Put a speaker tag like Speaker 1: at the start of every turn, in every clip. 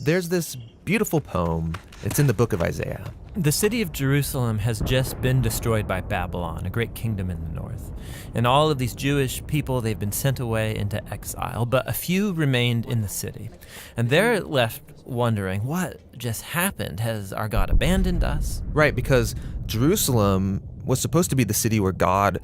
Speaker 1: there's this beautiful poem. It's in the book of Isaiah.
Speaker 2: The city of Jerusalem has just been destroyed by Babylon, a great kingdom in the north. And all of these Jewish people, they've been sent away into exile, but a few remained in the city. And they're left wondering, what just happened? Has our God abandoned us?
Speaker 1: Right, because Jerusalem was supposed to be the city where God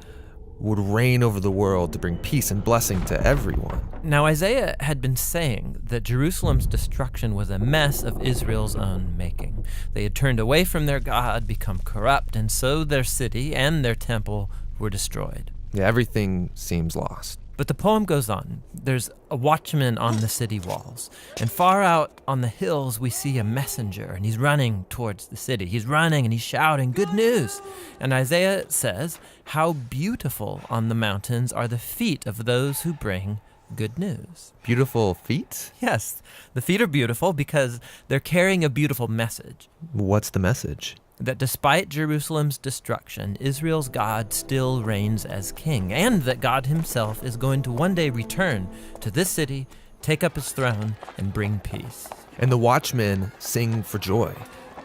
Speaker 1: would reign over the world to bring peace and blessing to everyone.
Speaker 2: Now, Isaiah had been saying that Jerusalem's destruction was a mess of Israel's own making. They had turned away from their God, become corrupt, and so their city and their temple were destroyed.
Speaker 1: Yeah, everything seems lost.
Speaker 2: But the poem goes on. There's a watchman on the city walls. And far out on the hills, we see a messenger, and he's running towards the city. He's running and he's shouting, "Good news!" And Isaiah says, "How beautiful on the mountains are the feet of those who bring good news."
Speaker 1: Beautiful feet?
Speaker 2: Yes, the feet are beautiful because they're carrying a beautiful message.
Speaker 1: What's the message?
Speaker 2: That despite Jerusalem's destruction, Israel's God still reigns as king, and that God himself is going to one day return to this city, take up his throne, and bring peace.
Speaker 1: And the watchmen sing for joy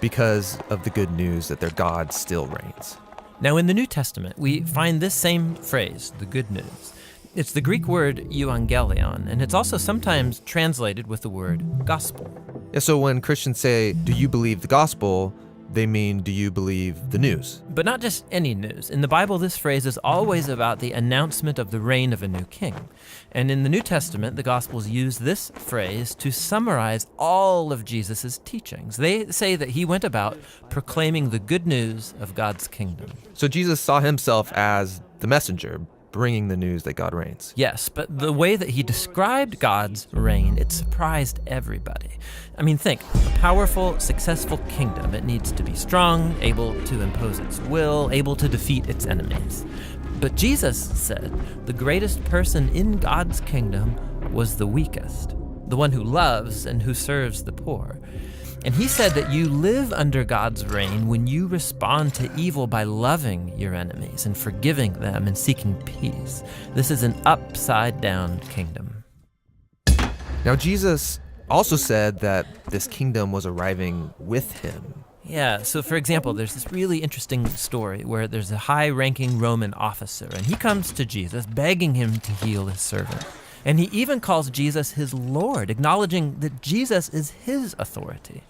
Speaker 1: because of the good news that their God still reigns.
Speaker 2: Now, in the New Testament, we find this same phrase, the good news. It's the Greek word euangelion, and it's also sometimes translated with the word gospel.
Speaker 1: Yeah, so when Christians say, "Do you believe the gospel?" they mean, do you believe the news?
Speaker 2: But not just any news. In the Bible, this phrase is always about the announcement of the reign of a new king. And in the New Testament, the Gospels use this phrase to summarize all of Jesus' teachings. They say that he went about proclaiming the good news of God's kingdom.
Speaker 1: So Jesus saw himself as the messenger, bringing the news that God reigns.
Speaker 2: Yes, but the way that he described God's reign, it surprised everybody. I mean, think, a powerful, successful kingdom. It needs to be strong, able to impose its will, able to defeat its enemies. But Jesus said the greatest person in God's kingdom was the weakest, the one who loves and who serves the poor. And he said that you live under God's reign when you respond to evil by loving your enemies and forgiving them and seeking peace. This is an upside-down kingdom.
Speaker 1: Now, Jesus also said that this kingdom was arriving with him.
Speaker 2: Yeah, so for example, there's this really interesting story where there's a high-ranking Roman officer, and he comes to Jesus begging him to heal his servant. And he even calls Jesus his Lord, acknowledging that Jesus is his authority.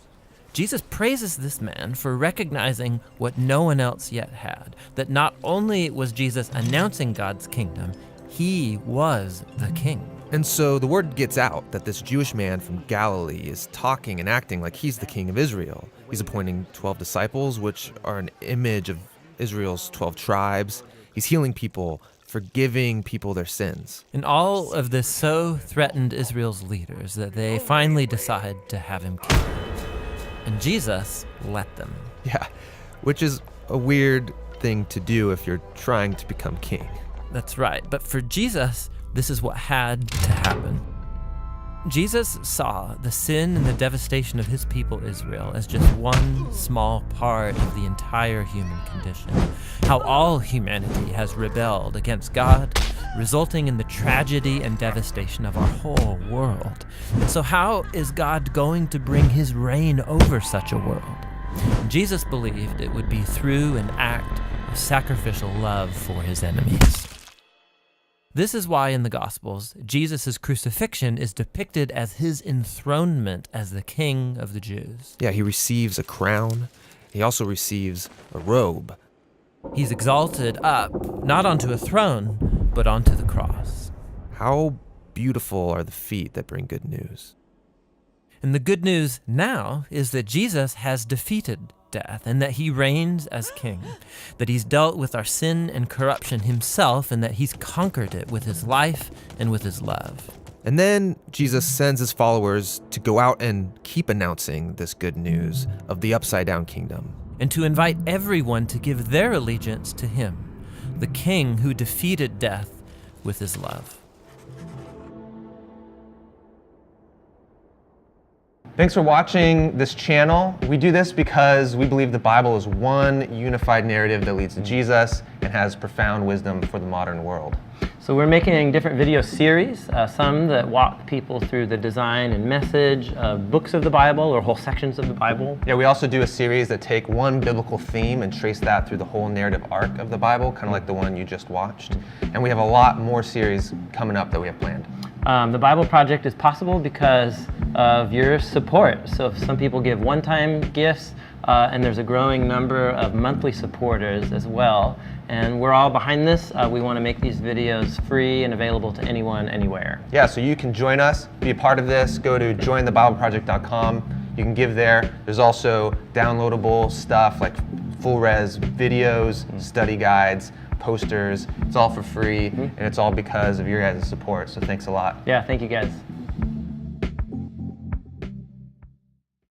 Speaker 2: Jesus praises this man for recognizing what no one else yet had, that not only was Jesus announcing God's kingdom, he was the king.
Speaker 1: And so the word gets out that this Jewish man from Galilee is talking and acting like he's the king of Israel. He's appointing 12 disciples, which are an image of Israel's 12 tribes. He's healing people, forgiving people their sins.
Speaker 2: And all of this so threatened Israel's leaders that they finally decide to have him killed. And Jesus let them.
Speaker 1: Yeah, which is a weird thing to do if you're trying to become king.
Speaker 2: That's right. But for Jesus, this is what had to happen. Jesus saw the sin and the devastation of his people Israel as just one small part of the entire human condition. How all humanity has rebelled against God, resulting in the tragedy and devastation of our whole world. And so how is God going to bring his reign over such a world? Jesus believed it would be through an act of sacrificial love for his enemies. This is why in the Gospels, Jesus' crucifixion is depicted as his enthronement as the King of the Jews.
Speaker 1: Yeah, he receives a crown. He also receives a robe.
Speaker 2: He's exalted up, not onto a throne, but onto the cross.
Speaker 1: How beautiful are the feet that bring good news.
Speaker 2: And the good news now is that Jesus has defeated death and that he reigns as king, that he's dealt with our sin and corruption himself and that he's conquered it with his life and with his love.
Speaker 1: And then Jesus sends his followers to go out and keep announcing this good news of the upside-down kingdom.
Speaker 2: And to invite everyone to give their allegiance to him, the king who defeated death with his love.
Speaker 1: Thanks for watching this channel. We do this because we believe the Bible is one unified narrative that leads to Jesus and has profound wisdom for the modern world.
Speaker 3: So we're making different video series, some that walk people through the design and message of books of the Bible or whole sections of the Bible.
Speaker 1: Yeah, we also do a series that take one biblical theme and trace that through the whole narrative arc of the Bible, kind of like the one you just watched. And we have a lot more series coming up that we have planned.
Speaker 3: The Bible Project is possible because of your support. So if some people give one-time gifts, and there's a growing number of monthly supporters as well. And we're all behind this. We want to make these videos free and available to anyone, anywhere.
Speaker 1: Yeah, so you can join us, be a part of this. Go to jointhebibleproject.com. You can give there. There's also downloadable stuff like full-res videos, study guides, posters. It's all for free, and it's all because of your guys' support. So thanks a lot.
Speaker 3: Yeah, thank you guys.